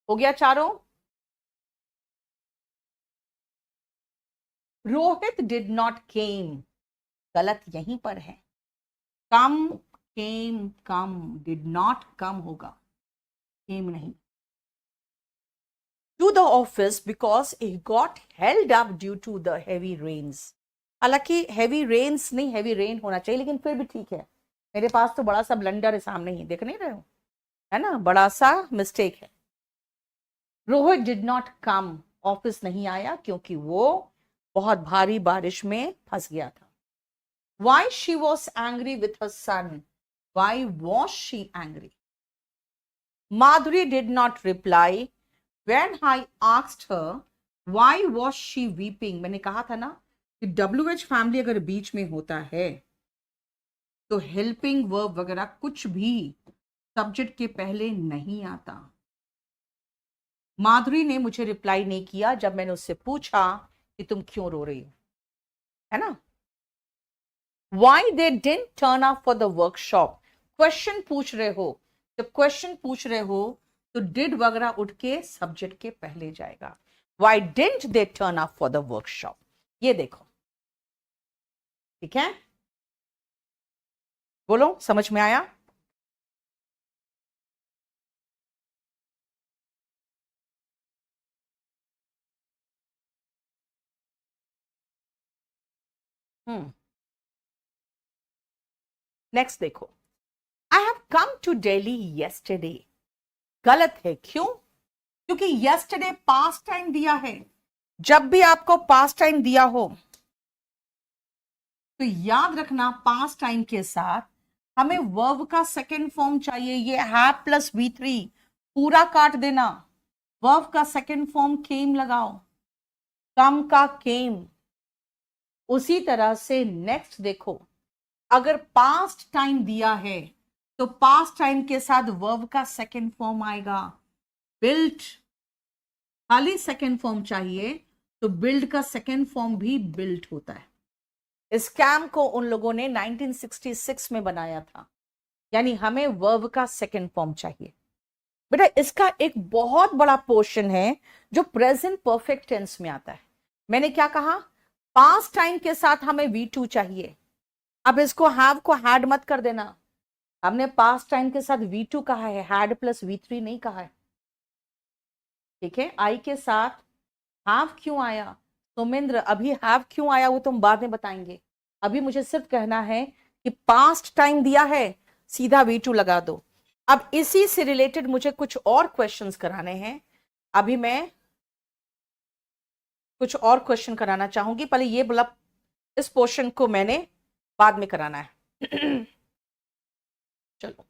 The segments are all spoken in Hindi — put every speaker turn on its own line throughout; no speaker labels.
हो गया चारों? रोहित डिड नॉट केम, गलत यहीं पर है। कम, केम, कम, डिड नॉट कम होगा, केम नहीं। To the office because he got held up due to the heavy rains. हालांकि हेवी रेन्स नहीं, हेवी रेन होना चाहिए, लेकिन फिर भी ठीक है। मेरे पास तो बड़ा सा ब्लंडर है सामने ही, देख नहीं रहे हो, है ना, बड़ा सा मिस्टेक है। Rohit did not come, office नहीं आया क्योंकि वो बहुत भारी बारिश में फंस गया था। Why she was angry with her son? Why was she angry? Madhuri did not reply when I asked her why was she weeping. मैंने कहा था ना कि WH फैमिली अगर बीच में होता है तो हेल्पिंग वर्ब वगैरह कुछ भी सब्जेक्ट के पहले नहीं आता। माधुरी ने मुझे रिप्लाई नहीं किया जब मैंने उससे पूछा कि तुम क्यों रो रही हो, है ना। Why they didn't turn up for the workshop? Question पूछ रहे हो, जब क्वेश्चन पूछ रहे हो तो डिड वगैरह उठ के सब्जेक्ट के पहले जाएगा। Why didn't they turn up for the workshop? ये देखो, ठीक है, बोलो समझ में आया? नेक्स्ट देखो, I have come to Delhi yesterday. गलत है, क्यों? क्योंकि येस्टरडे पास्ट टाइम दिया है। जब भी आपको पास्ट टाइम दिया हो तो याद रखना पास्ट टाइम के साथ हमें वर्ब का सेकेंड फॉर्म चाहिए। ये हैव प्लस V3 पूरा काट देना, वर्ब का सेकेंड फॉर्म केम लगाओ, कम का केम। उसी तरह से नेक्स्ट देखो, अगर पास्ट टाइम दिया है तो पास्ट टाइम के साथ वर्ब का सेकेंड फॉर्म आएगा, बिल्ट। खाली सेकेंड फॉर्म चाहिए तो बिल्ड का सेकेंड फॉर्म भी बिल्ट होता है। स्कैम को उन लोगों ने 1966 में बनाया था, यानी हमें वर्ब का सेकेंड फॉर्म चाहिए। बेटा इसका एक बहुत बड़ा पोर्शन है जो प्रेजेंट परफेक्ट टेंस में आता है। मैंने क्या कहा, पास्ट टाइम के साथ हमें V2 चाहिए। अब इसको हैव को हैड मत कर देना, हमने पास्ट टाइम के साथ V2 कहा है, हैड प्लस V3 नहीं कहा है, ठीक है। आई के साथ हैव क्यों आया सोमेंद्र, अभी हैव क्यों आया वो तुम बाद में बताएंगे। अभी मुझे सिर्फ कहना है कि पास्ट टाइम दिया है, सीधा V2 लगा दो। अब इसी से रिलेटेड मुझे कुछ और क्वेश्चंस कराने हैं। अभी मैं कुछ और क्वेश्चन कराना चाहूंगी, पहले ये बोला इस पोर्शन को मैंने बाद में कराना है। चलो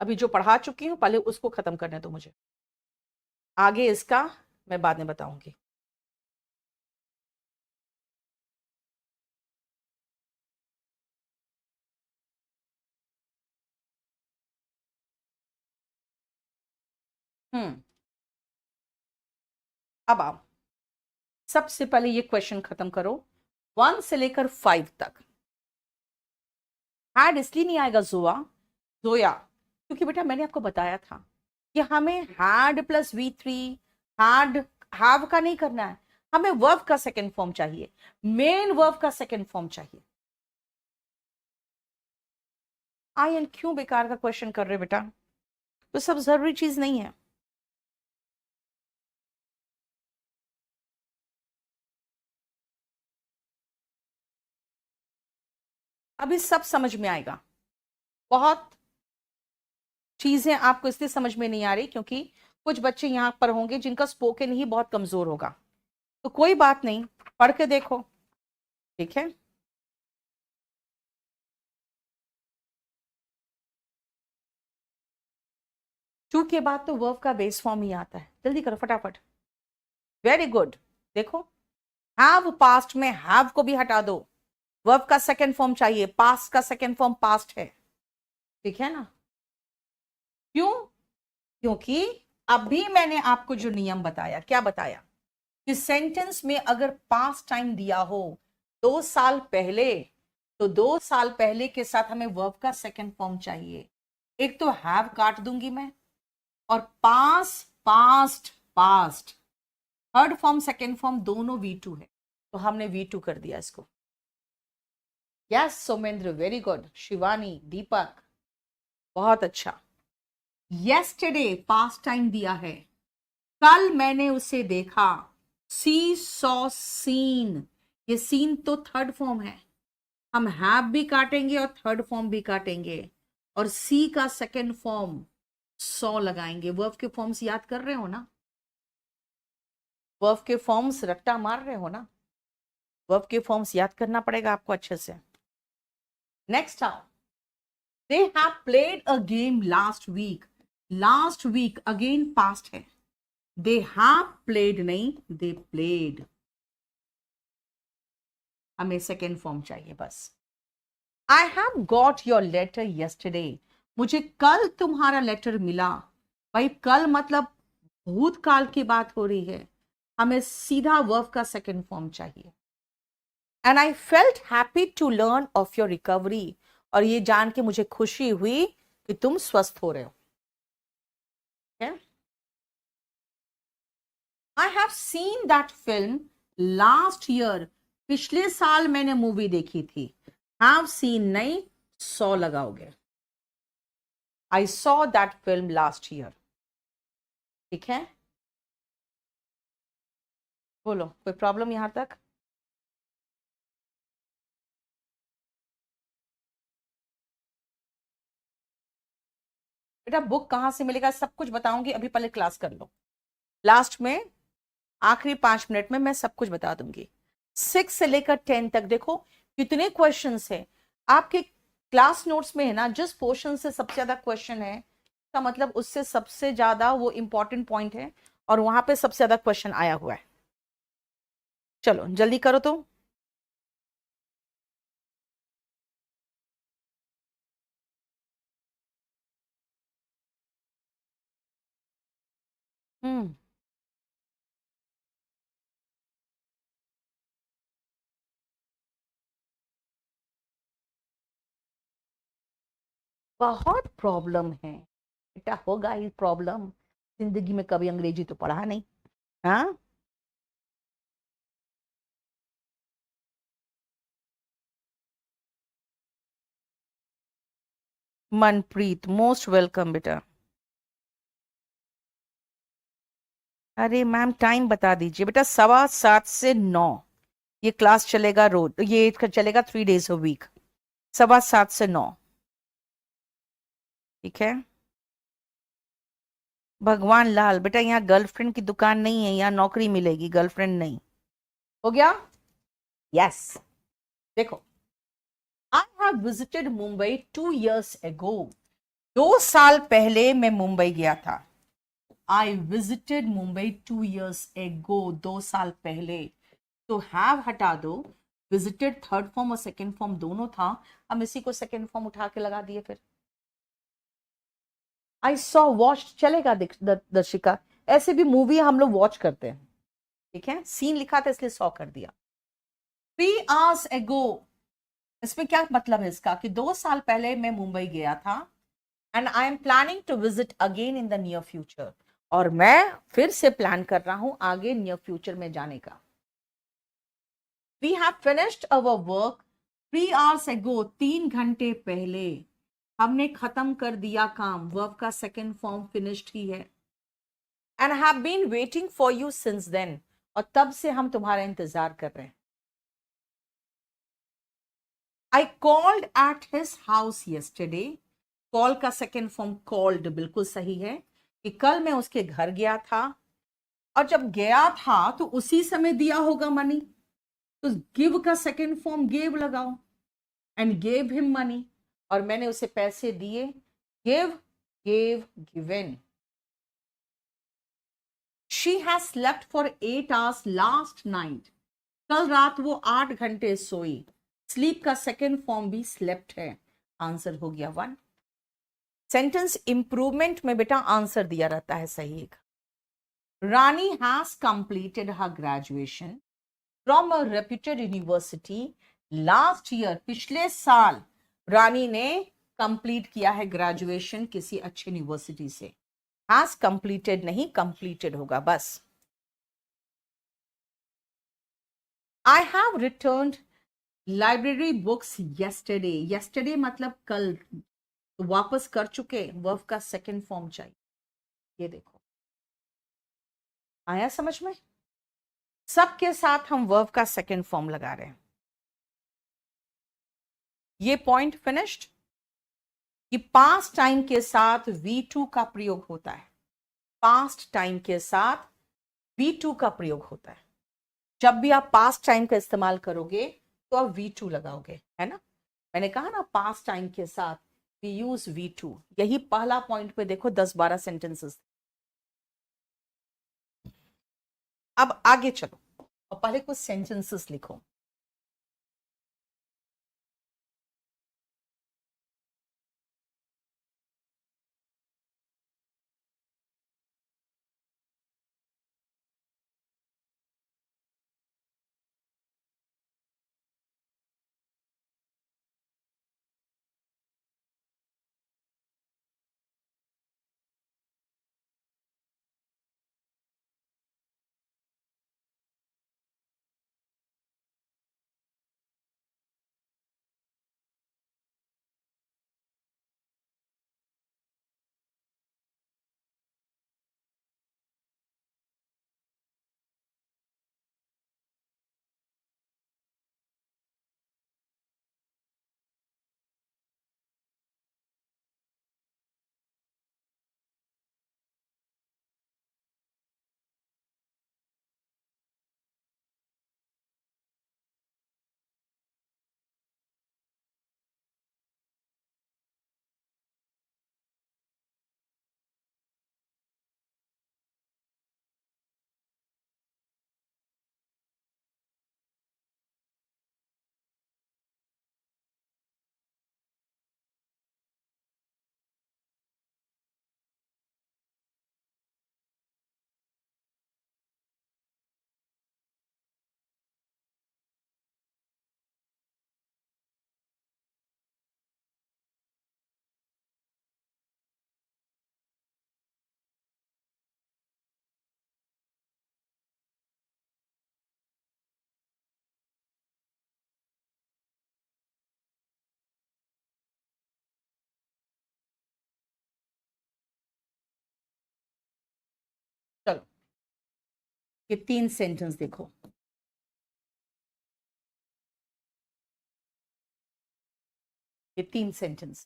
अभी जो पढ़ा चुकी हूं पहले उसको खत्म करने दो मुझे, आगे इसका मैं बाद में बताऊंगी। अब आओ, सबसे पहले ये क्वेश्चन खत्म करो, 1 से लेकर 5 तक। हैड इसलिए नहीं आएगा जोया, क्योंकि बेटा मैंने आपको बताया था कि हमें had plus V3 had have का नहीं करना है, हमें वर्ब का सेकेंड फॉर्म चाहिए, मेन वर्ब का सेकेंड फॉर्म चाहिए। आई एंड क्यों बेकार का क्वेश्चन कर रहे बेटा, तो सब जरूरी चीज नहीं है। अभी सब समझ में आएगा। बहुत चीजें आपको इसलिए समझ में नहीं आ रही क्योंकि कुछ बच्चे यहां पर होंगे जिनका स्पोकन ही बहुत कमजोर होगा, तो कोई बात नहीं, पढ़ के देखो, ठीक है। टू के बाद तो वर्ब का बेस फॉर्म ही आता है, जल्दी करो फटाफट। वेरी गुड, देखो हैव पास्ट में हैव को भी हटा दो, वर्ब का सेकेंड फॉर्म चाहिए, पास्ट का सेकेंड फॉर्म पास्ट है, ठीक है ना। क्यों? क्योंकि अभी मैंने आपको जो नियम बताया, क्या बताया, कि सेंटेंस में अगर पास्ट टाइम दिया हो 2 साल पहले तो 2 साल पहले के साथ हमें वर्ब का सेकंड फॉर्म चाहिए। एक तो हैव काट दूंगी मैं, और pass, past, past, third form second form दोनों V2 है, तो हमने V2 कर दिया इसको। Yes Somendra, very good. Shivani, Deepak, बहुत अच्छा। येस्टरडे पास्ट टाइम दिया है, कल मैंने उसे देखा, सी सॉ सीन, ये सीन तो थर्ड फॉर्म है, हम हैव भी काटेंगे और थर्ड फॉर्म भी काटेंगे, और सी का सेकंड फॉर्म सॉ लगाएंगे। वर्ब के फॉर्म्स याद कर रहे हो ना? वर्ब के फॉर्म्स रट्टा मार रहे हो ना? वर्ब के फॉर्म्स याद करना पड़ेगा आपको अच्छे से। नेक्स्ट आओ, they have played a game last week, last week again past है, दे हैव प्लेड नहीं, दे प्लेड, हमें सेकेंड फॉर्म चाहिए बस। I have got your letter yesterday, मुझे कल तुम्हारा लेटर मिला। भाई कल मतलब भूतकाल की बात हो रही है, हमें सीधा वर्ब का सेकेंड फॉर्म चाहिए। And I felt happy to learn of your recovery, और ये जान के मुझे खुशी हुई कि तुम स्वस्थ हो रहे हो। I have seen that film last year, पिछले साल मैंने मूवी देखी थी। हैव सीन नहीं, सॉ लगाओगे। I saw that film last year. ठीक है, बोलो कोई प्रॉब्लम यहां तक? बेटा बुक कहां से मिलेगा सब कुछ बताऊंगी, अभी पहले क्लास कर लो। लास्ट में आखिरी 5 मिनट में मैं सब कुछ बता दूंगी। 6 से लेकर 10 तक देखो कितने क्वेश्चंस हैं आपके क्लास नोट्स में है ना। जिस पोर्शन से सबसे ज्यादा क्वेश्चन है का मतलब उससे सबसे ज्यादा वो इंपॉर्टेंट पॉइंट है, और वहां पे सबसे ज्यादा क्वेश्चन आया हुआ है। चलो जल्दी करो तो। हम्म, बहुत प्रॉब्लम है बेटा, होगा ही प्रॉब्लम, जिंदगी में कभी अंग्रेजी तो पढ़ा नहीं। हाँ, मनप्रीत मोस्ट वेलकम बेटा। अरे मैम टाइम बता दीजिए बेटा। 7:15 से 9 ये क्लास चलेगा, रोज ये चलेगा 3 days a week, 7:15 से 9। ठीक है भगवान लाल बेटा, यहाँ गर्लफ्रेंड की दुकान नहीं है, यहाँ नौकरी मिलेगी, गर्लफ्रेंड नहीं। हो गया? यस। देखो, I have visited Mumbai 2 years ago, 2 साल पहले मैं मुंबई गया था। I visited Mumbai 2 years ago, 2 साल पहले। तो हैव हटा दो, विजिटेड थर्ड फॉर्म और सेकेंड फॉर्म दोनों था, हम इसी को सेकेंड फॉर्म उठा के लगा दिए। फिर आई सॉ वॉच चलेगा दर्शिका, ऐसे भी मूवी हम लोग वॉच करते हैं। ठीक है, सीन लिखा था इसलिए सॉ कर दिया। 3 hours ago, इसमें क्या मतलब है इसका कि 2 साल पहले मैं मुंबई गया था, and I am planning to visit again in the near future, और मैं फिर से प्लान कर रहा हूं आगे नियर फ्यूचर में जाने का। We have finished our work 3 hours ago, 3 घंटे पहले हमने खत्म कर दिया काम, वर्ब का सेकेंड फॉर्म फिनिश्ड ही है। And have been waiting for you since then, और तब से हम तुम्हारा इंतजार कर रहे हैं। I called at his house yesterday, call का सेकेंड फॉर्म कॉल्ड बिल्कुल सही है कि कल मैं उसके घर गया था, और जब गया था तो उसी समय दिया होगा मनी, तो गिव का सेकेंड फॉर्म गेव लगाओ, एंड गेव हिम मनी, और मैंने उसे पैसे दिए, give, gave, given. She has slept for 8 hours last night, कल रात वो 8 घंटे सोई, स्लीप का सेकेंड फॉर्म भी स्लेप्ट है, आंसर हो गया 1। सेंटेंस इंप्रूवमेंट में बेटा आंसर दिया रहता है सही एक। Rani has completed her graduation from a reputed university last year, पिछले साल रानी ने कंप्लीट किया है ग्रेजुएशन किसी अच्छी यूनिवर्सिटी से। हैज कंप्लीटेड नहीं, कंप्लीटेड होगा बस। I have returned library books yesterday. Yesterday मतलब कल, तो वापस कर चुके, वर्ब का सेकंड फॉर्म चाहिए। ये देखो, आया समझ में? सबके साथ हम वर्ब का सेकंड फॉर्म लगा रहे हैं। ये पॉइंट फिनिश्ड कि पास्ट टाइम के साथ V2 का प्रयोग होता है। पास्ट टाइम के साथ V2 का प्रयोग होता है। जब भी आप पास्ट टाइम का इस्तेमाल करोगे तो आप V2 लगाओगे, है ना? मैंने कहा ना, पास्ट टाइम के साथ वी यूज V2। यही पहला पॉइंट पे देखो 10-12 सेंटेंसेस। अब आगे चलो और पहले कुछ सेंटेंसेस लिखो। चलो, ये 3 सेंटेंस देखो। ये 3 sentence.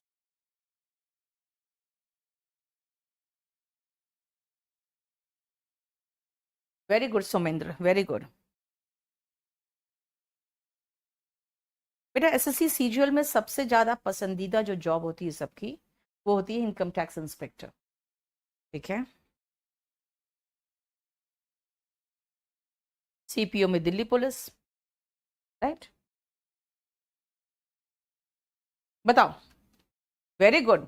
Very good Somendra, very good बेटा। एसएससी सीजीएल में सबसे ज्यादा पसंदीदा जो जॉब होती है सबकी, वो होती है इनकम टैक्स इंस्पेक्टर। ठीक है? सीपीओ में दिल्ली पुलिस, राइट? बताओ। Very good.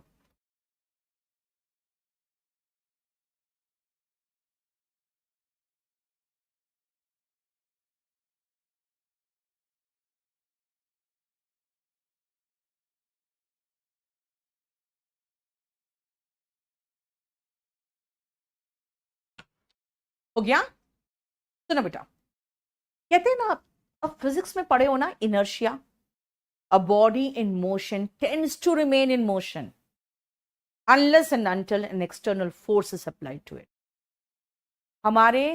हो गया? सुनो बेटा, कहते हैं ना, अब फिजिक्स में पढ़े हो ना, inertia. A body in motion tends to remain in motion unless and until an external force is applied to it। हमारे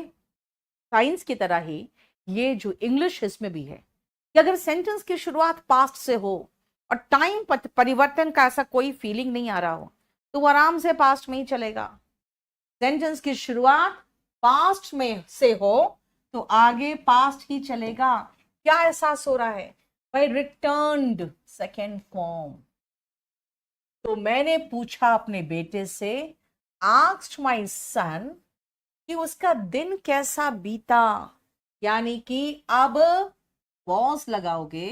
साइंस की तरह ही ये जो इंग्लिश इसमें भी है कि अगर सेंटेंस की शुरुआत पास्ट से हो और टाइम परिवर्तन का ऐसा कोई फीलिंग नहीं आ रहा हो, तो वो आराम से पास्ट में ही चलेगा। सेंटेंस की शुरुआत पास्ट में से हो तो आगे पास्ट ही चलेगा। क्या एहसास हो रहा है भाई? Returned second form. तो मैंने पूछा अपने बेटे से, आस्क्ड माय सन, कि उसका दिन कैसा बीता। यानी कि अब वॉज लगाओगे,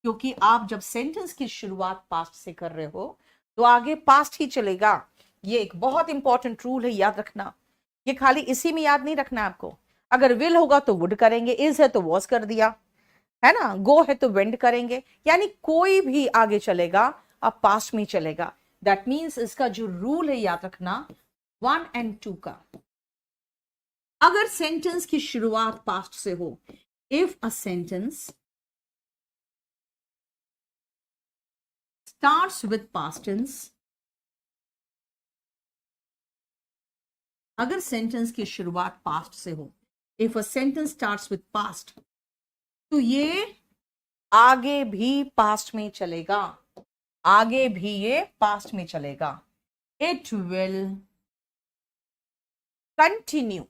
क्योंकि आप जब सेंटेंस की शुरुआत पास्ट से कर रहे हो तो आगे पास्ट ही चलेगा। ये एक बहुत इंपॉर्टेंट रूल है, याद रखना। ये खाली इसी में याद नहीं रखना आपको। अगर विल होगा तो वुड करेंगे, इज है तो वॉज कर दिया, है ना, गो है तो वेंट करेंगे, यानी कोई भी आगे चलेगा अब पास्ट में चलेगा। दैट मीन्स इसका जो रूल है याद रखना 1 and 2 का, अगर सेंटेंस की शुरुआत पास्ट से हो, if a sentence starts with past tense, अगर सेंटेंस की शुरुआत पास्ट से हो, if a sentence starts with past, तो ये आगे भी पास्ट में चलेगा, आगे भी ये पास्ट में चलेगा। इट विल कंटिन्यू,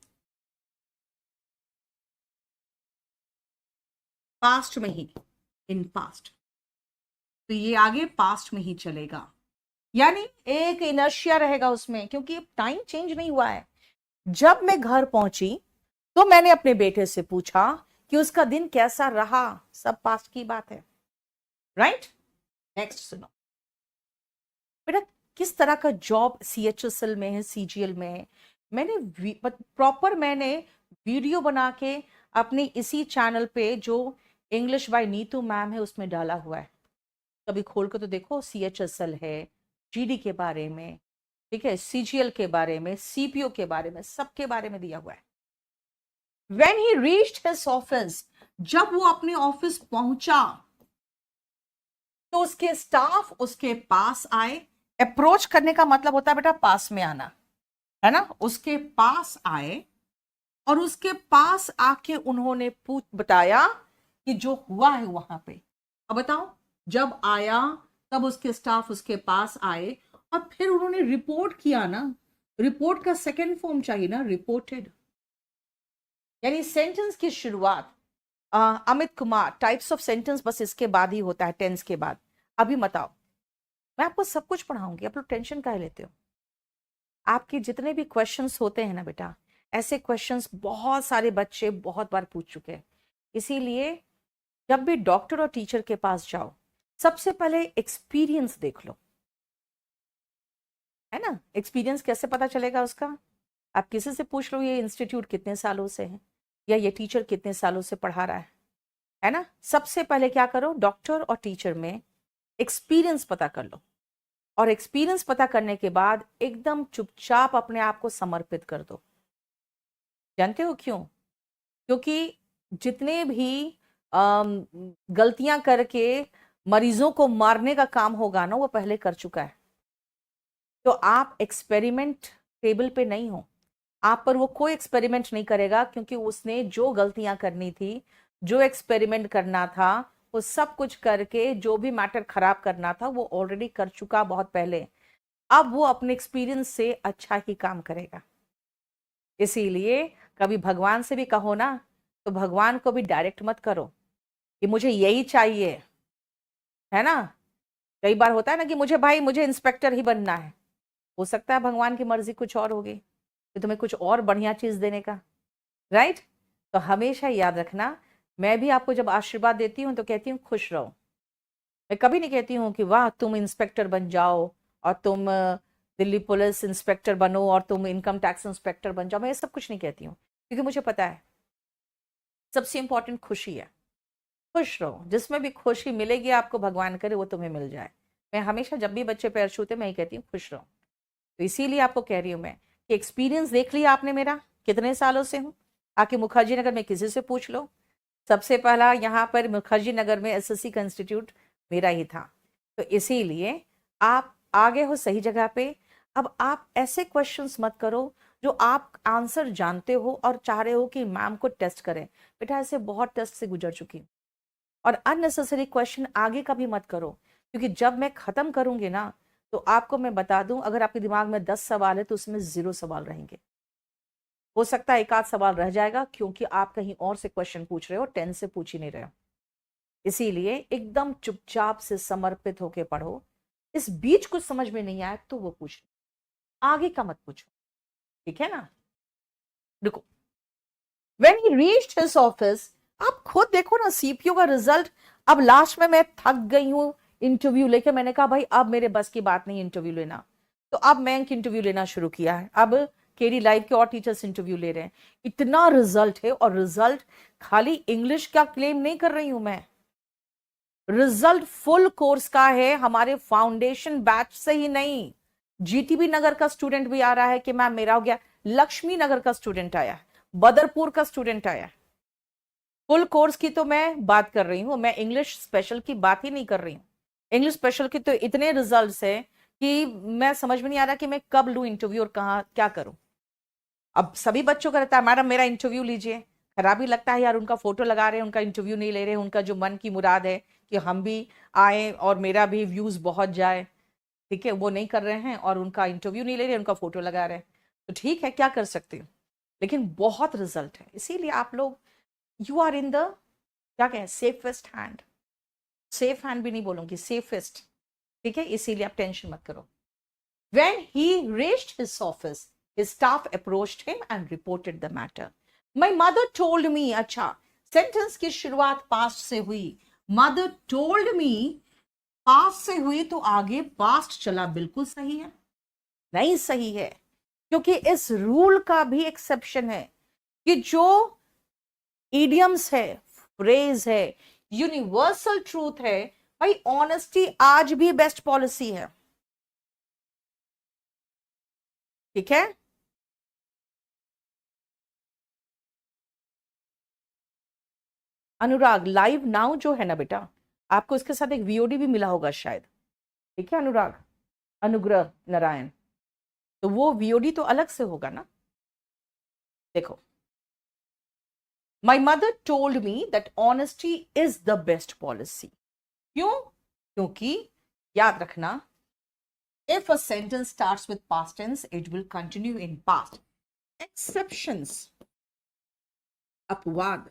पास्ट में ही, इन पास्ट, तो ये आगे पास्ट में ही चलेगा, यानी एक इनर्शिया रहेगा उसमें, क्योंकि टाइम चेंज नहीं हुआ है। जब मैं घर पहुंची तो मैंने अपने बेटे से पूछा कि उसका दिन कैसा रहा, सब पास्ट की बात है, राइट। नेक्स्ट सुनो बेटा, किस तरह का जॉब CHSL में है, CGL में है, मैंने प्रॉपर मैंने वीडियो बना के अपने इसी चैनल पे जो इंग्लिश बाय नीतू मैम है उसमें डाला हुआ है, कभी खोल के तो देखो। CHSL है, GD के बारे में, ठीक है, CGL के बारे में, CPO के बारे में, सबके बारे में दिया हुआ है। When he reached his office, जब वो अपने ऑफिस पहुंचा तो उसके स्टाफ उसके पास आए। अप्रोच करने का मतलब होता है बेटा पास में आना, है ना, उसके पास आए और उसके पास आके उन्होंने बताया कि जो हुआ है वहां पे। अब बताओ, जब आया तब उसके स्टाफ उसके पास आए और फिर उन्होंने रिपोर्ट किया ना, रिपोर्ट का सेकंड फॉर्म चाहिए ना, रिपोर्टेड। यानी सेंटेंस की शुरुआत Amit Kumar types of sentence बस इसके बाद ही होता है, टेंस के बाद। अभी बताओ, मैं आपको सब कुछ पढ़ाऊंगी, आप लोग टेंशन काहे लेते हो। आपके जितने भी क्वेश्चंस होते हैं ना बेटा, ऐसे क्वेश्चंस बहुत सारे बच्चे बहुत बार पूछ चुके हैं। इसीलिए जब भी डॉक्टर और टीचर के पास जाओ, सबसे पहले एक्सपीरियंस देख लो, है ना। एक्सपीरियंस कैसे पता चलेगा उसका, आप किसी से पूछ लो ये इंस्टीट्यूट कितने सालों से है, या ये टीचर कितने सालों से पढ़ा रहा है ना। सबसे पहले क्या करो, डॉक्टर और टीचर में एक्सपीरियंस पता कर लो, और एक्सपीरियंस पता करने के बाद एकदम चुपचाप अपने आप को समर्पित कर दो। जानते हो क्यों? क्योंकि जितने भी गलतियां करके मरीजों को मारने का काम होगा ना, वो पहले कर चुका है। तो आप एक्सपेरिमेंट टेबल पे नहीं हो, आप पर वो कोई एक्सपेरिमेंट नहीं करेगा, क्योंकि उसने जो गलतियां करनी थी, जो एक्सपेरिमेंट करना था, वो सब कुछ करके जो भी मैटर खराब करना था वो ऑलरेडी कर चुका बहुत पहले। अब वो अपने एक्सपीरियंस से अच्छा ही काम करेगा। इसीलिए कभी भगवान से भी कहो ना, तो भगवान को भी डायरेक्ट मत करो कि मुझे यही चाहिए, है ना। कई बार होता है ना कि मुझे इंस्पेक्टर ही बनना है, हो सकता है भगवान की मर्जी कुछ और होगी, तो तुम्हें कुछ और बढ़िया चीज देने का, राइट। तो हमेशा याद रखना, मैं भी आपको जब आशीर्वाद देती हूँ तो कहती हूँ खुश रहो। मैं कभी नहीं कहती हूँ कि वाह तुम इंस्पेक्टर बन जाओ और तुम दिल्ली पुलिस इंस्पेक्टर बनो और तुम इनकम टैक्स इंस्पेक्टर बन जाओ, मैं ये सब कुछ नहीं कहती हूँ, क्योंकि मुझे पता है सबसे इंपॉर्टेंट खुशी है। खुश रहो, जिसमें भी खुशी मिलेगी आपको, भगवान करे वो तुम्हें मिल जाए। मैं हमेशा जब भी बच्चे पैर छूते मैं ही कहती हूँ खुश रहो। तो इसीलिए आपको कह रही हूँ मैं कि एक्सपीरियंस देख लिया आपने मेरा, कितने सालों से हूँ। आके मुखर्जी नगर में किसी से पूछ लो, सबसे पहला यहाँ पर मुखर्जी नगर में SSC का इंस्टीट्यूट मेरा ही था। तो इसीलिए आप आगे हो सही जगह पे। अब आप ऐसे क्वेश्चंस मत करो जो आप आंसर जानते हो और चाह रहे हो कि मैम को टेस्ट करें। बेटा ऐसे बहुत टेस्ट से गुजर चुकी हूँ, और अननेसेसरी क्वेश्चन आगे का भी मत करो, क्योंकि जब मैं खत्म करूंगी ना, तो आपको मैं बता दूं, अगर आपके दिमाग में 10 सवाल है तो उसमें 0 सवाल रहेंगे। हो सकता है एक आध सवाल रह जाएगा, क्योंकि आप कहीं और से क्वेश्चन पूछ रहे हो, 10 से पूछ ही नहीं रहे हो। इसीलिए एकदम चुपचाप से समर्पित होके पढ़ो। इस बीच कुछ समझ में नहीं आया तो वो पूछ लो, आगे का मत पूछो, ठीक है ना। देखो, when he reached his office, आप खुद देखो ना CPO का रिजल्ट। अब लास्ट में मैं थक गई हूं इंटरव्यू लेके, मैंने कहा भाई अब मेरे बस की बात नहीं इंटरव्यू लेना, तो अब मैं इंटरव्यू लेना शुरू किया है। अब केडी लाइव के और टीचर्स इंटरव्यू ले रहे हैं, इतना रिजल्ट है। और रिजल्ट खाली इंग्लिश का क्लेम नहीं कर रही हूं मैं, रिजल्ट फुल कोर्स का है, हमारे फाउंडेशन बैच से ही नहीं। जीटीबी नगर का स्टूडेंट भी आ रहा है कि मैम मेरा हो गया, लक्ष्मी नगर का स्टूडेंट आया, बदरपुर का स्टूडेंट आया। फुल कोर्स की तो मैं बात कर रही हूं, मैं इंग्लिश स्पेशल की बात ही नहीं कर रही हूं। इंग्लिश स्पेशल की तो इतने रिजल्ट्स है कि मैं समझ में नहीं आ रहा कि मैं कब लूं इंटरव्यू और कहां क्या करूं। अब सभी बच्चों का रहता है मैडम मेरा इंटरव्यू लीजिए, खराब ही लगता है यार, उनका फोटो लगा रहे हैं, उनका इंटरव्यू नहीं ले रहे, उनका जो मन की मुराद है कि हम भी आए और मेरा भी व्यूज बहुत जाए, ठीक है, वो नहीं कर रहे हैं और उनका इंटरव्यू नहीं ले रहे, उनका फोटो लगा रहे हैं। तो ठीक है, क्या कर सकते हो, लेकिन बहुत रिजल्ट है, इसीलिए आप लोग यू आर इन द क्या कहें सेफेस्ट हैंड, सेफ हैंड भी नहीं बोलूंगी, सेफेस्ट, ठीक है, इसीलिए आप टेंशन मत करो। When he reached his office, his staff approached him and reported the matter. My mother told me, अच्छा, सेंटेंस की शुरुआत पास्ट से हुई, मदर टोल्ड मी पास्ट से हुई तो आगे पास्ट चला, बिल्कुल सही है, नहीं सही है, क्योंकि इस रूल का भी एक्सेप्शन है कि जो इडियम्स है, फ्रेज है, यूनिवर्सल ट्रूथ है, भाई ऑनेस्टी आज भी बेस्ट पॉलिसी है, ठीक है। अनुराग लाइव नाउ जो है ना बेटा, आपको इसके साथ एक वीओडी भी मिला होगा शायद, ठीक है अनुराग, अनुग्रह नारायण, तो वो वीओडी तो अलग से होगा ना। देखो, my mother told me that honesty is the best policy. क्यों? क्योंकि याद रखना, if a sentence starts with past tense it will continue in past। exceptions, अपवाद,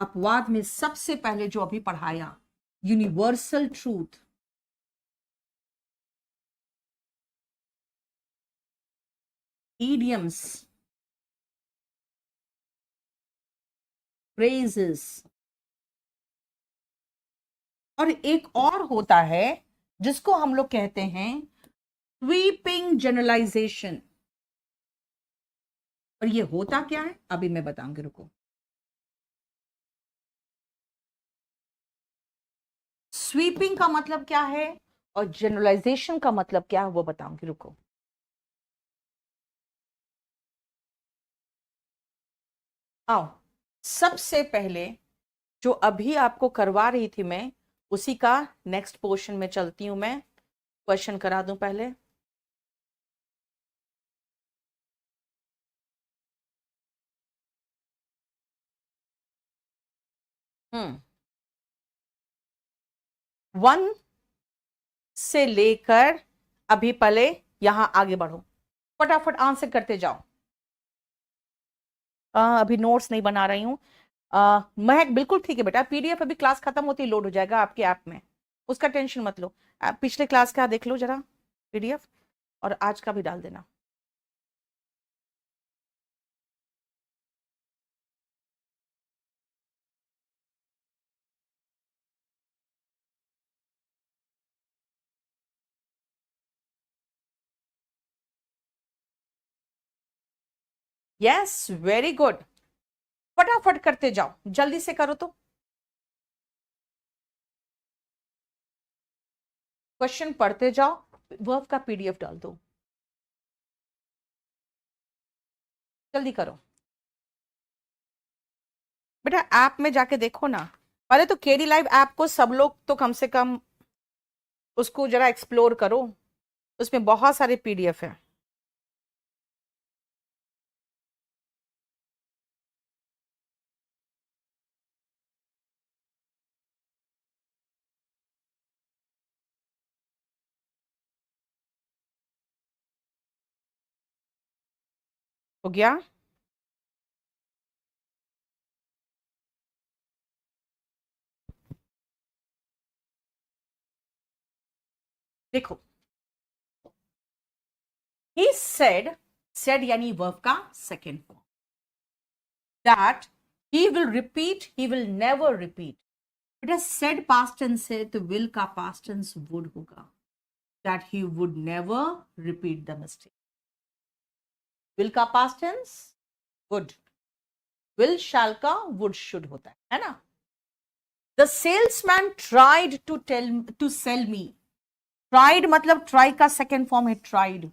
अपवाद में सबसे पहले जो अभी पढ़ाया यूनिवर्सल ट्रूथ, idioms, phrases, और एक और होता है जिसको हम लोग कहते हैं स्वीपिंग जनरलाइजेशन। और ये होता क्या है अभी मैं बताऊंगी, रुको। स्वीपिंग का मतलब क्या है और जनरलाइजेशन का मतलब क्या है वो बताऊंगी, रुको। आओ, सबसे पहले जो अभी आपको करवा रही थी मैं, उसी का नेक्स्ट पोर्शन में चलती हूं मैं, क्वेश्चन करा दूं पहले। वन से लेकर अभी पहले यहां आगे बढ़ो, फटाफट आंसर करते जाओ। अभी नोट्स नहीं बना रही हूँ। महक बिल्कुल ठीक है बेटा, पीडीएफ अभी क्लास खत्म होती लोड हो जाएगा आपके ऐप में, उसका टेंशन मत लो। पिछले क्लास का देख लो जरा पीडीएफ, और आज का भी डाल देना। यस वेरी गुड, फटाफट करते जाओ, जल्दी से करो। तो क्वेश्चन पढ़ते जाओ, वर्ब का पीडीएफ डाल दो, जल्दी करो बेटा। ऐप में जाके देखो ना, पहले तो केडी लाइव ऐप को सब लोग तो कम से कम उसको जरा एक्सप्लोर करो, उसमें बहुत सारे पीडीएफ है। हो गया? देखो, he said यानी वर्ब का second form, that he will repeat, he will never repeat। बेटा said past tense है तो will का past tense would होगा, that he would never repeat the mistake। Will का past tense would, will shall का वुड शुड होता है ना. The salesman tried to sell me. Tried मतलब ट्राई का सेकेंड फॉर्म है tried.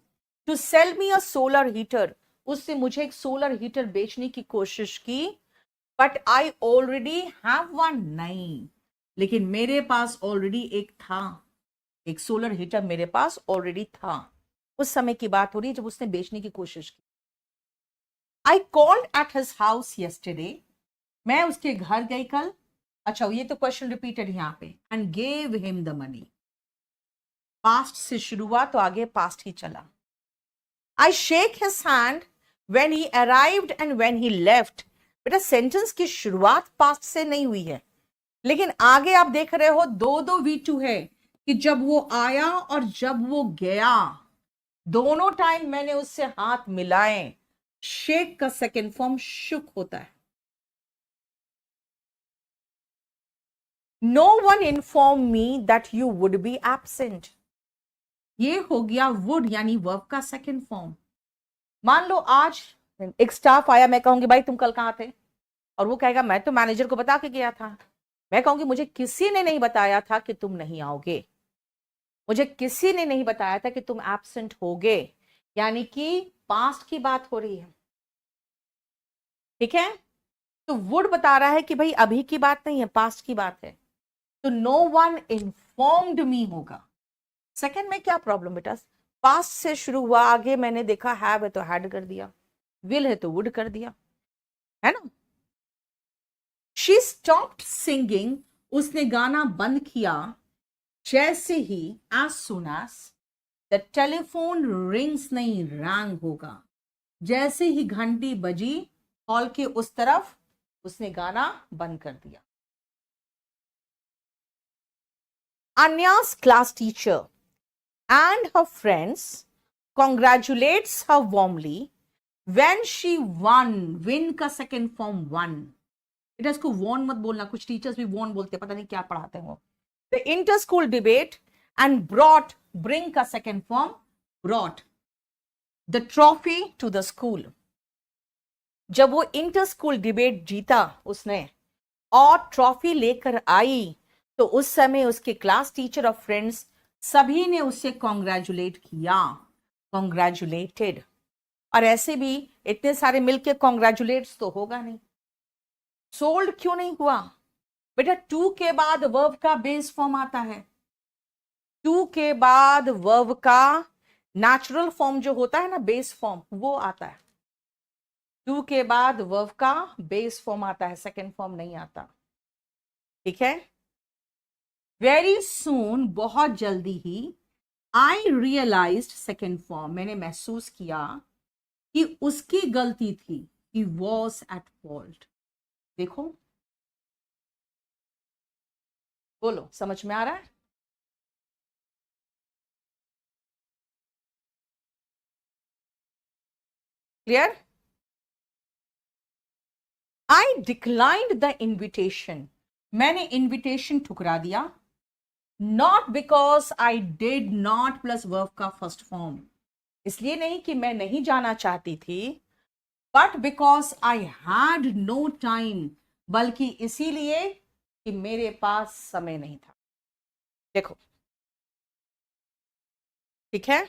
To sell me a solar heater. उससे मुझे एक सोलर हीटर बेचने की कोशिश की. But I already have one. नहीं, लेकिन मेरे पास ऑलरेडी एक था. एक सोलर हीटर मेरे पास ऑलरेडी था. उस समय की बात हो रही है जब उसने बेचने की कोशिश की. आई called at his house yesterday. मैं उसके घर गई कल. अच्छा, ये तो क्वेश्चन रिपीटेड यहां पे. And gave him the money. Past से शुरू हुआ तो आगे पास्ट ही चला. I shake his hand when he arrived and when he left. बेटा सेंटेंस की शुरुआत पास्ट से नहीं हुई है, लेकिन आगे आप देख रहे हो दो दो V2 है कि जब वो आया और जब वो गया दोनों टाइम मैंने उससे हाथ मिलाए. शेक का सेकेंड फॉर्म शुक होता है. No one inform me that you would be absent. ये हो गया वुड यानी वर्ब का सेकेंड फॉर्म. मान लो आज एक स्टाफ आया, मैं कहूंगी भाई तुम कल कहां थे, और वो कहेगा मैं तो मैनेजर को बता के गया था. मैं कहूंगी मुझे किसी ने नहीं बताया था कि तुम नहीं आओगे. मुझे किसी ने नहीं बताया था कि तुम एब्सेंट होगे. यानी कि पास्ट की बात हो रही है. ठीक है, तो वुड बता रहा है कि भाई अभी की बात नहीं है, पास्ट की बात है. तो नो वन इन्फॉर्म्ड मी होगा. सेकंड में क्या प्रॉब्लम बेटा, पास्ट से शुरू हुआ, आगे मैंने देखा हैव है तो हैड कर दिया, विल है तो वुड कर दिया, है ना. She stopped singing. उसने गाना बंद किया जैसे ही as soon as the telephone rings नहीं रैंग होगा. जैसे ही घंटी बजी हॉल के उस तरफ उसने गाना बंद कर दिया. Anya's class teacher and her friends congratulates her warmly when she won. Win का second form won. बेटा इसको won मत बोलना, कुछ टीचर्स भी won बोलते हैं, पता नहीं क्या पढ़ाते हैं वो. The inter-school debate and brought. Bring का second form brought the trophy to the school. जब वो इंटर स्कूल डिबेट जीता उसने और ट्रॉफी लेकर आई तो उस समय उसके क्लास टीचर और फ्रेंड्स सभी ने उससे कॉन्ग्रेचुलेट किया. कॉन्ग्रेचुलेटेड. और ऐसे भी इतने सारे मिलके कॉन्ग्रेचुलेट्स तो होगा नहीं. सोल्ड क्यों नहीं हुआ बेटा, टू के बाद वर्ब का बेस फॉर्म आता है. टू के बाद वर्ब का नेचुरल फॉर्म जो होता है ना, बेस फॉर्म, वो आता है. टू के बाद वर्ब का बेस फॉर्म आता है, सेकेंड फॉर्म नहीं आता. ठीक है. वेरी सून बहुत जल्दी ही. आई रियलाइज्ड सेकेंड फॉर्म मैंने महसूस किया कि उसकी गलती थी. He was at fault. देखो, बोलो समझ में आ रहा है. Clear. I declined the invitation. मैंने इन्विटेशन ठुकरा दिया. Not because I did not plus verb का फर्स्ट फॉर्म. इसलिए नहीं कि मैं नहीं जाना चाहती थी, but because I had no time. बल्कि इसीलिए कि मेरे पास समय नहीं था. देखो, ठीक है.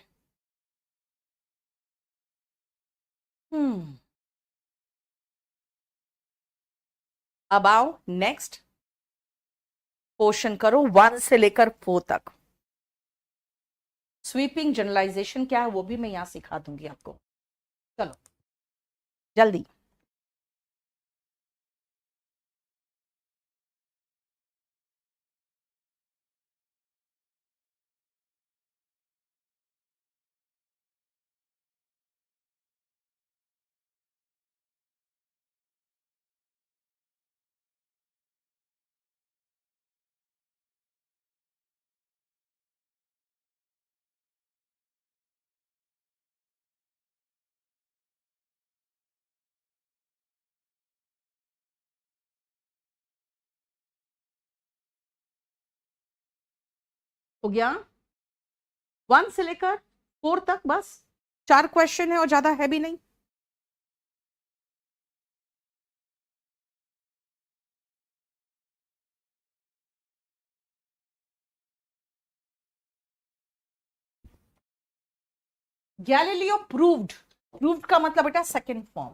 अब आओ नेक्स्ट पोर्शन करो 1 से लेकर 4 तक. स्वीपिंग जनरलाइजेशन क्या है वो भी मैं यहां सिखा दूंगी आपको. चलो जल्दी. हो गया 1 से लेकर 4 तक, बस 4 क्वेश्चन है और ज्यादा है भी नहीं. गैलीलियो प्रूव्ड का मतलब बेटा second form,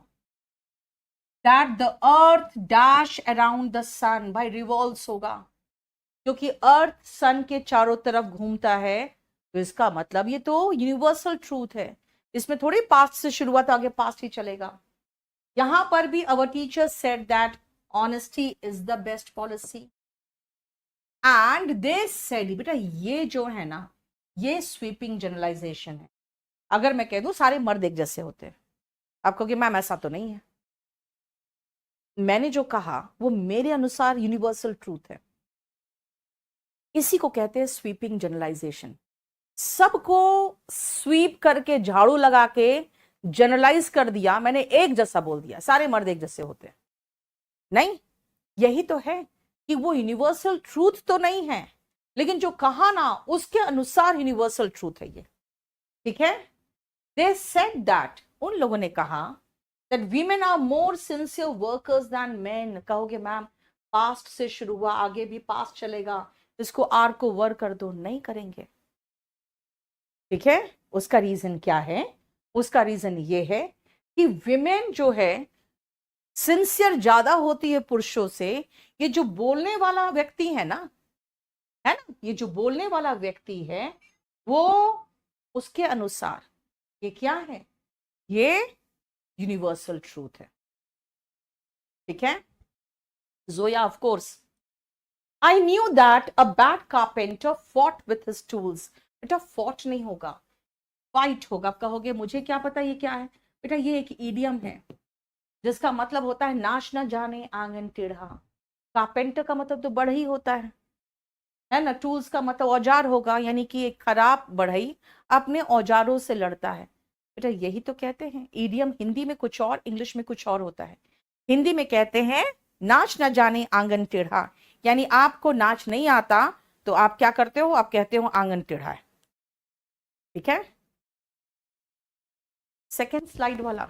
that the earth dash around the sun, भाई रिवॉल्व्स होगा, क्योंकि अर्थ सन के चारों तरफ घूमता है, तो इसका मतलब ये तो यूनिवर्सल ट्रूथ है, इसमें थोड़ी पास्ट से शुरू हुआ तो आगे पास्ट ही चलेगा। यहां पर भी our teacher said that honesty is the best policy, and they said, बेटा ये जो है ना, ये स्वीपिंग जनरलाइजेशन है। अगर मैं कह दूं सारे मर्द एक जैसे होते हैं, आप कहोगे मैम ऐसा तो नहीं है। मैंने जो कहा वो मेरे अनुसार यूनिवर्सल ट्रूथ है, इसी को कहते हैं स्वीपिंग जनरलाइजेशन। सबको स्वीप करके झाड़ू लगा के जनरलाइज कर दिया, मैंने एक जैसा बोल दिया सारे मर्द एक जैसे होते हैं, नहीं, यही तो है कि वो यूनिवर्सल ट्रूथ तो नहीं है, लेकिन जो कहा ना उसके अनुसार यूनिवर्सल ट्रूथ है ये, ठीक है। दे सेड दैट, उन लोगों ने कहा that women are more sincere workers than men. कहोगे मैम पास्ट से शुरू हुआ, आगे भी पास्ट चलेगा, इसको आर को वर कर दो, नहीं करेंगे, ठीक है। उसका रीजन क्या है? उसका रीजन ये है कि विमेन जो है सिंसियर ज्यादा होती है पुरुषों से। ये जो बोलने वाला व्यक्ति है ना, ये जो बोलने वाला व्यक्ति है वो, उसके अनुसार ये क्या है, ये यूनिवर्सल ट्रूथ है, ठीक है। Zoya, of course I knew that a bad carpenter fought with his tools. बेटा fought नहीं होगा, fight होगा। आप कहोगे मुझे क्या पता ये क्या है? बेटा ये एक इडियम है जिसका मतलब होता है नाश न जाने आंगन टेढ़ा। कारपेंटर का मतलब तो बढ़ई होता है ना। टूल्स का मतलब औजार होगा, यानी कि एक खराब बढ़ई अपने औजारों से लड़ता है। बेटा यही तो कहते हैं इडियम, हिंदी में कुछ और, इंग्लिश में कुछ और होता है। हिंदी में कहते हैं नाच न जाने आंगन टेढ़ा, यानी आपको नाच नहीं आता तो आप क्या करते हो, आप कहते हो आंगन टेढ़ा है, ठीक है। सेकेंड स्लाइड वाला,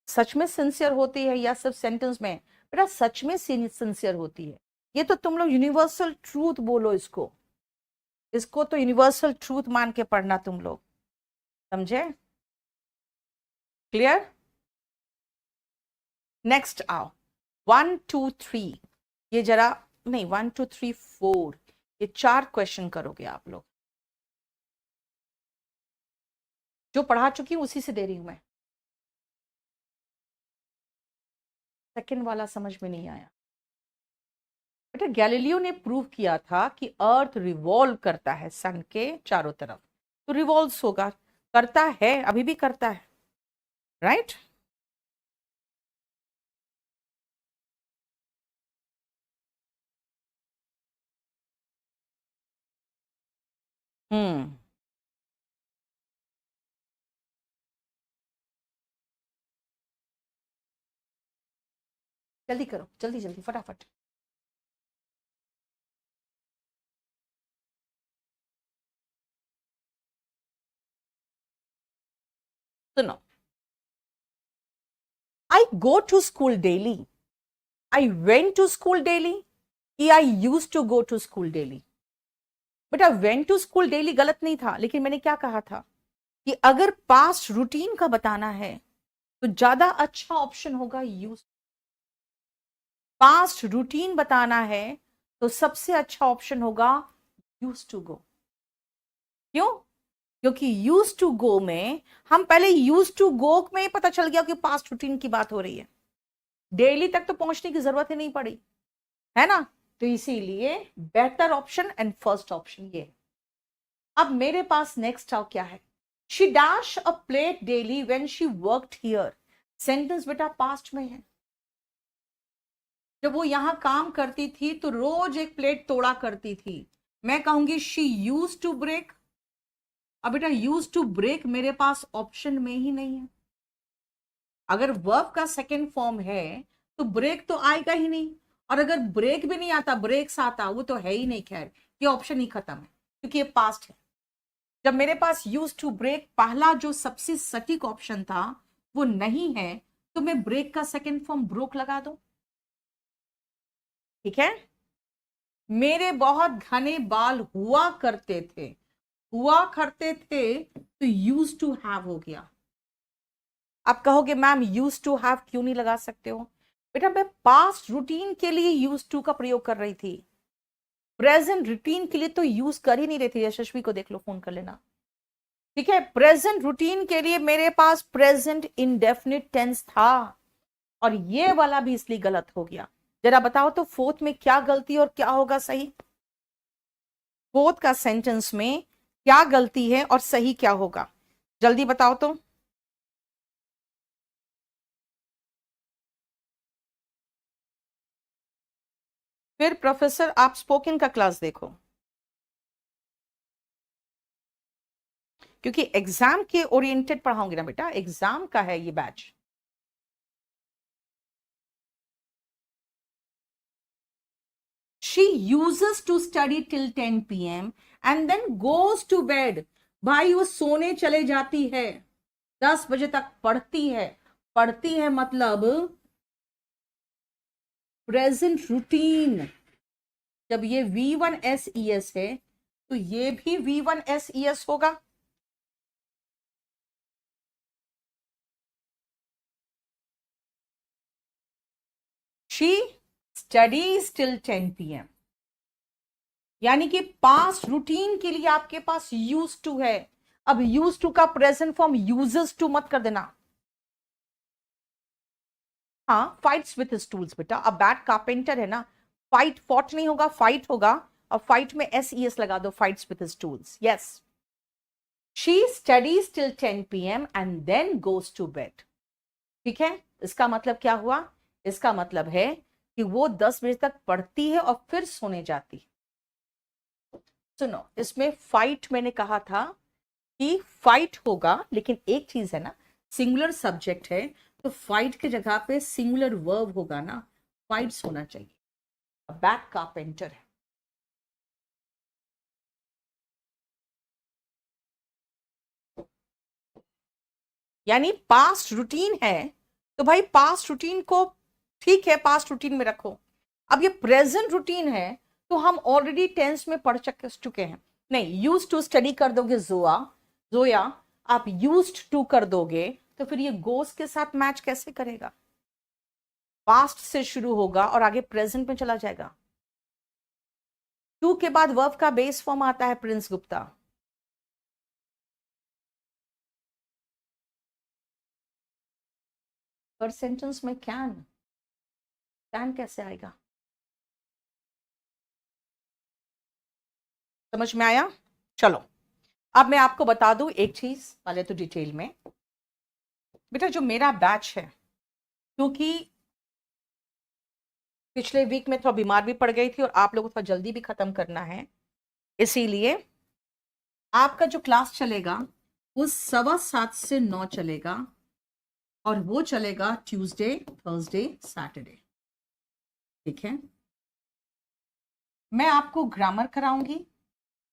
सच में सिंसियर होती है या सिर्फ सेंटेंस में? बेटा सच में सिंसियर होती है, ये तो तुम लोग यूनिवर्सल ट्रूथ बोलो इसको, इसको तो यूनिवर्सल ट्रूथ मान के पढ़ना तुम लोग, समझे? क्लियर? नेक्स्ट आओ, 1 2 3, ये जरा नहीं 1 2 3 4, ये 4 क्वेश्चन करोगे आप लोग, जो पढ़ा चुकी हूं उसी से दे रही हूं मैं। सेकंड वाला समझ में नहीं आया। बेटा गैलीलियो ने प्रूव किया था कि अर्थ रिवॉल्व करता है सन के चारों तरफ, तो रिवॉल्व्स होगा, करता है, अभी भी करता है, राइट? हम्म, जल्दी करो, जल्दी जल्दी फटाफट। सुनो, I go to school daily, I went to school daily, कि I use to go to school daily? बेटा वेंट टू स्कूल डेली गलत नहीं था, लेकिन मैंने क्या कहा था कि अगर पास्ट रूटीन का बताना है तो ज्यादा अच्छा ऑप्शन होगा यूज। पास्ट रूटीन बताना है तो सबसे अच्छा ऑप्शन होगा यूज टू गो। क्यों? क्योंकि यूज टू गो में हम पहले यूज टू गो में ही पता चल गया कि पास्ट रूटीन की बात हो रही है, डेली तक तो पहुंचने की जरूरत ही नहीं पड़ी, है ना। तो इसीलिए बेहतर ऑप्शन एंड फर्स्ट ऑप्शन ये। अब मेरे पास नेक्स्ट आओ क्या है, she dash a plate daily when she worked here. Sentence बेटा पास्ट में है, जब वो यहां काम करती थी तो रोज एक प्लेट तोड़ा करती थी, मैं कहूंगी शी यूज टू ब्रेक। अब बेटा यूज टू ब्रेक मेरे पास ऑप्शन में ही नहीं है, अगर वर्ब का सेकेंड फॉर्म है तो ब्रेक तो आएगा ही नहीं, और अगर ब्रेक भी नहीं आता ब्रेक्स आता, वो तो है ही नहीं, खैर ये ऑप्शन ही खत्म है क्योंकि ये पास्ट है। जब मेरे पास यूज टू ब्रेक पहला जो सबसे सटीक ऑप्शन था वो नहीं है, तो मैं ब्रेक का सेकेंड फॉर्म ब्रोक लगा दूं, ठीक है। मेरे बहुत घने बाल हुआ करते थे, हुआ करते थे तो यूज टू हैव हो गया। आप कहोगे मैम यूज टू हैव क्यों नहीं लगा सकते हो? बेटा मैं पास्ट रूटीन के लिए यूज टू का प्रयोग कर रही थी, प्रेजेंट रूटीन के लिए तो यूज कर ही नहीं रही थी। यशस्वी को देख लो, फोन कर लेना, ठीक है। प्रेजेंट रूटीन के लिए मेरे पास प्रेजेंट इंडेफिनिट टेंस था, और ये वाला भी इसलिए गलत हो गया। जरा बताओ तो फोर्थ में क्या गलती और क्या होगा सही? फोर्थ का सेंटेंस में क्या गलती है और सही क्या होगा? जल्दी बताओ तो। फिर प्रोफेसर आप स्पोकन का क्लास देखो, क्योंकि एग्जाम के ओरिएंटेड पढ़ाऊंगी ना बेटा, एग्जाम का है ये batch. She uses to study till 10 p.m. and then goes to bed. भाई वो सोने चले जाती है, 10 बजे तक पढ़ती है। पढ़ती है मतलब प्रेजेंट रूटीन। जब ये V1SES है तो ये भी V1SES होगा। She studies till 10 p.m. यानी कि पास्ट रूटीन के लिए आपके पास यूज टू है। अब यूज टू का प्रेजेंट फॉर्म यूजेस टू मत कर देना। हाँ, फाइट्स विथ हिज टूल्स बेटा। अब बैट कारपेंटर है ना, फाइट फॉट नहीं होगा, फाइट होगा, और फाइट में SES लगा दो, fights with his tools. Yes, she studies till 10 p.m. And then goes to bed. ठीक है, इसका मतलब क्या हुआ? इसका मतलब है कि वो 10 बजे तक पढ़ती है और फिर सोने जाती। सुनो, इसमें फाइट मैंने कहा था कि फाइट होगा, लेकिन एक चीज है ना, सिंगुलर सब्जेक्ट है तो फाइट की जगह पे सिंगुलर वर्ब होगा ना, फाइट्स होना चाहिए। बैक कारपेंटर है। यानी पास्ट रूटीन है तो भाई पास्ट रूटीन को ठीक है, पास्ट रूटीन में रखो। अब ये प्रेजेंट रूटीन है तो हम ऑलरेडी टेंस में पढ़ चुके हैं। नहीं, यूज टू स्टडी कर दोगे जोया, आप यूज्ड टू कर दोगे तो फिर ये गोस के साथ मैच कैसे करेगा? पास्ट से शुरू होगा और आगे प्रेजेंट में चला जाएगा। टू के बाद वर्ब का बेस फॉर्म आता है प्रिंस गुप्ता। पर सेंटेंस में कैन कैसे आएगा? समझ में आया? चलो अब मैं आपको बता दूं एक चीज, पहले तो डिटेल में। बेटा जो मेरा बैच है, क्योंकि पिछले वीक में थोड़ा बीमार भी पड़ गई थी और आप लोगों को थोड़ा जल्दी भी खत्म करना है, इसीलिए आपका जो क्लास चलेगा वो 7:15 से 9 चलेगा, और वो चलेगा ट्यूसडे, थर्सडे, सैटरडे। ठीक है, मैं आपको ग्रामर कराऊंगी।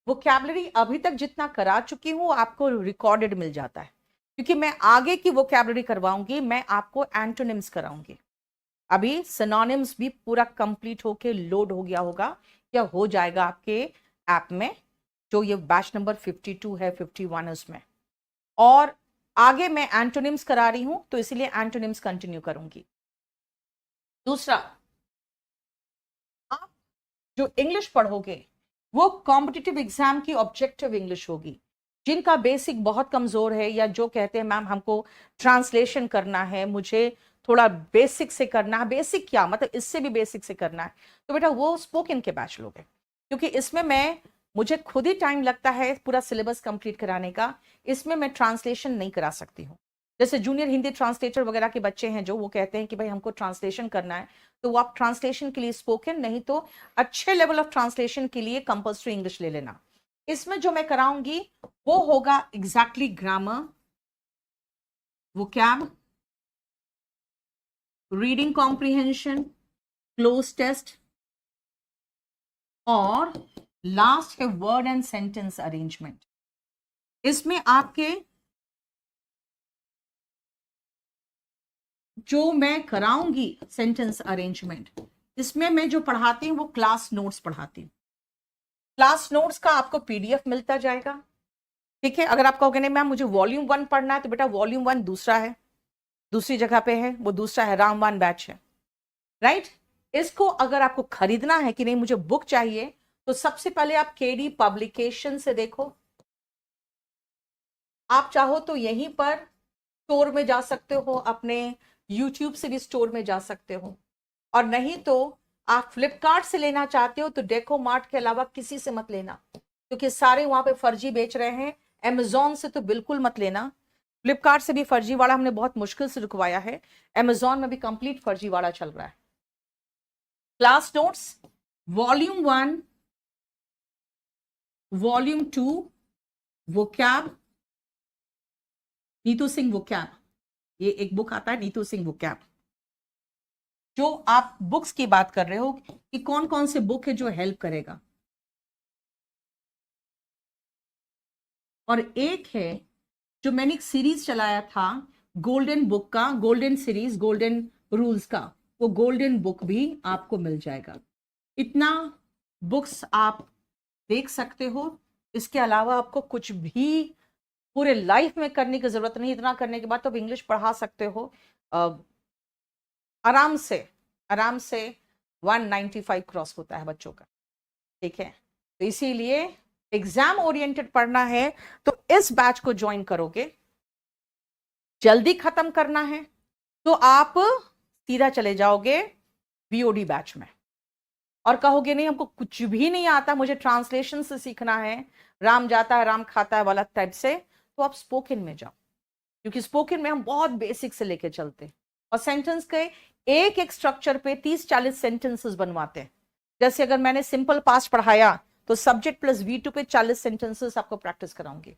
वोकैबुलरी अभी तक जितना करा चुकी हूं आपको रिकॉर्डेड मिल जाता है, क्योंकि मैं आगे की वोकैबुलरी करवाऊंगी, मैं आपको एंटोनिम्स कराऊंगी। अभी सिनोनिम्स भी पूरा कंप्लीट होके लोड हो गया होगा या हो जाएगा आपके ऐप में, जो ये बैच नंबर 52 है, 51 है उसमें। और आगे मैं एंटोनिम्स करा रही हूं तो इसीलिए एंटोनिम्स कंटिन्यू करूंगी। दूसरा, आप जो इंग्लिश पढ़ोगे वो कॉम्पिटिटिव एग्जाम की ऑब्जेक्टिव इंग्लिश होगी। जिनका बेसिक बहुत कमजोर है, या जो कहते हैं मैम हमको ट्रांसलेशन करना है, मुझे थोड़ा बेसिक से करना है, बेसिक क्या मतलब इससे भी बेसिक से करना है, तो बेटा वो स्पोकन के बैच लोगे। क्योंकि इसमें मुझे खुद ही टाइम लगता है पूरा सिलेबस कंप्लीट कराने का, इसमें मैं ट्रांसलेशन नहीं करा सकती हूँ। जैसे जूनियर हिंदी ट्रांसलेटर वगैरह के बच्चे हैं जो वो कहते हैं कि भाई हमको ट्रांसलेशन करना है, तो वो आप ट्रांसलेशन के लिए स्पोकन, नहीं तो अच्छे लेवल ऑफ ट्रांसलेशन के लिए कंपल्सरी इंग्लिश ले लेना। इसमें जो मैं कराऊंगी वो होगा exactly grammar, vocab, reading comprehension, cloze test, और लास्ट है वर्ड एंड सेंटेंस अरेंजमेंट। इसमें आपके जो मैं कराऊंगी सेंटेंस अरेंजमेंट, इसमें मैं जो पढ़ाती हूँ वो क्लास नोट्स पढ़ाती हूँ। क्लास नोट्स का आपको PDF मिलता जाएगा, ठीक है, अगर आप कहोगे नहीं मैम मुझे वॉल्यूम 1 पढ़ना है, तो बेटा वॉल्यूम 1 दूसरा है, दूसरी जगह पे है, वो दूसरा है, रामवान बैच है, राइट। इसको अगर आपको खरीदना है कि नहीं मुझे बुक चाहिए, तो सबसे पहले आप केडी पब्लिकेशन से देखो। आप चाहो तो यहीं पर स्टोर में जा सकते हो, अपने यूट्यूब से भी स्टोर में जा सकते हो, और नहीं तो आप फ्लिपकार्ट से लेना चाहते हो तो डेको मार्ट के अलावा किसी से मत लेना, क्योंकि सारे वहां पे फर्जी बेच रहे हैं। अमेजोन से तो बिल्कुल मत लेना, फ्लिपकार्ट से भी फर्जी वाला हमने बहुत मुश्किल से रुकवाया है, अमेजोन में भी कंप्लीट फर्जी वाला चल रहा है। Class notes volume 1, volume 2, vocab, Neetu Singh vocab, ये एक बुक आता है नीतू सिंह वोकैब। जो आप बुक्स की बात कर रहे हो कि कौन कौन से बुक है जो हेल्प करेगा, और एक है जो मैंने एक सीरीज चलाया था गोल्डन बुक का, गोल्डन सीरीज, गोल्डन रूल्स का, वो गोल्डन बुक भी आपको मिल जाएगा। इतना बुक्स आप देख सकते हो, इसके अलावा आपको कुछ भी पूरे लाइफ में करने की जरूरत नहीं। इतना करने के बाद तो आप इंग्लिश पढ़ा सकते हो आराम से, आराम से 195 क्रॉस होता है बच्चों का, ठीक है। तो इसीलिए एग्जाम ओरिएंटेड पढ़ना है तो इस बैच को ज्वाइन करोगे। जल्दी खत्म करना है तो आप सीधा चले जाओगे बीओडी बैच में, और कहोगे नहीं हमको कुछ भी नहीं आता, मुझे ट्रांसलेशन से सीखना है, राम जाता है राम खाता है वाला टाइप से, तो आप स्पोकन में जाओ, क्योंकि स्पोकन में हम बहुत बेसिक से लेके चलते हैं, और सेंटेंस के एक एक स्ट्रक्चर पे 30-40 सेंटेंसेस बनवाते हैं। जैसे अगर मैंने सिंपल पास्ट पढ़ाया तो सब्जेक्ट प्लस V2 पे 40 सेंटेंसेस आपको प्रैक्टिस कराऊंगी,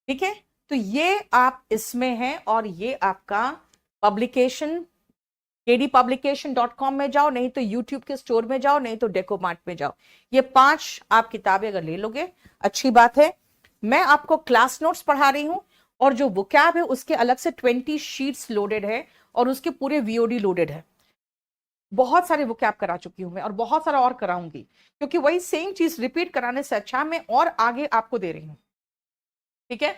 ठीक है। तो ये आप इसमें है, और ये आपका पब्लिकेशन kdpublication.com में जाओ, नहीं तो यूट्यूब के स्टोर में जाओ, नहीं तो डेको मार्ट में जाओ। ये 5 आप किताबें अगर ले लोगे अच्छी बात है। मैं आपको क्लास नोट्स पढ़ा रही हूं, और जो वोकैब है उसके अलग से 20 शीट्स लोडेड है, और उसके पूरे VOD लोडेड है। बहुत सारे वोकैब करा चुकी हूं मैं, और बहुत सारा और कराऊंगी, क्योंकि वही सेम चीज रिपीट कराने से अच्छा मैं और आगे आपको दे रही हूं, ठीक है।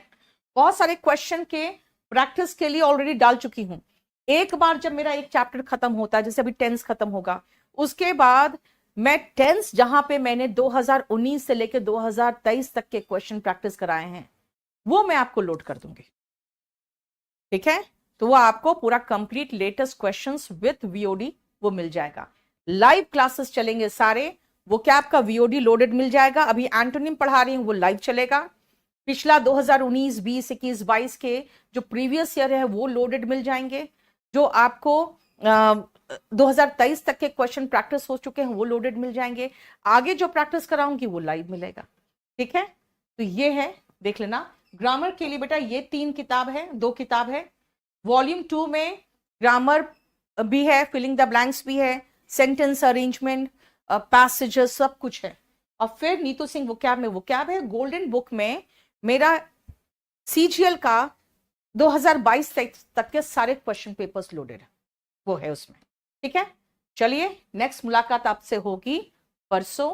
बहुत सारे क्वेश्चन के प्रैक्टिस के लिए ऑलरेडी डाल चुकी हूं। एक बार जब मेरा एक चैप्टर खत्म होता है, जैसे अभी टेंस खत्म होगा, उसके बाद मैं टेंस जहां पे मैंने 2019 से लेकर 2023 तक के क्वेश्चन प्रैक्टिस कराए हैं, वो मैं आपको लोड कर दूंगी, ठीक है। तो वो आपको पूरा complete latest questions with VOD वो मिल जाएगा। लाइव क्लासेस चलेंगे सारे, वो क्या आपका VOD लोडेड मिल जाएगा। अभी एंटोनिम पढ़ा रही हूं वो लाइव चलेगा। पिछला 2019, 20, 21, 22 के जो प्रीवियस ईयर है वो लोडेड मिल जाएंगे। जो आपको 2023 तक के क्वेश्चन प्रैक्टिस हो चुके हैं वो लोडेड मिल जाएंगे। आगे जो प्रैक्टिस कराऊंगी वो लाइव मिलेगा, ठीक है। तो ये है, देख लेना। ग्रामर के लिए बेटा ये 3 किताब है, 2 किताब है। वॉल्यूम 2 में ग्रामर भी है, फिलिंग द ब्लैंक्स भी है, सेंटेंस अरेंजमेंट, पैसेजेस सब कुछ है। और फिर नीतू सिंह वोकैब में वोकैब है। गोल्डन बुक में मेरा CGL का 2022 तक के सारे क्वेश्चन पेपर्स लोडेड है, वो है उसमें, ठीक है। चलिए नेक्स्ट मुलाकात आपसे होगी परसों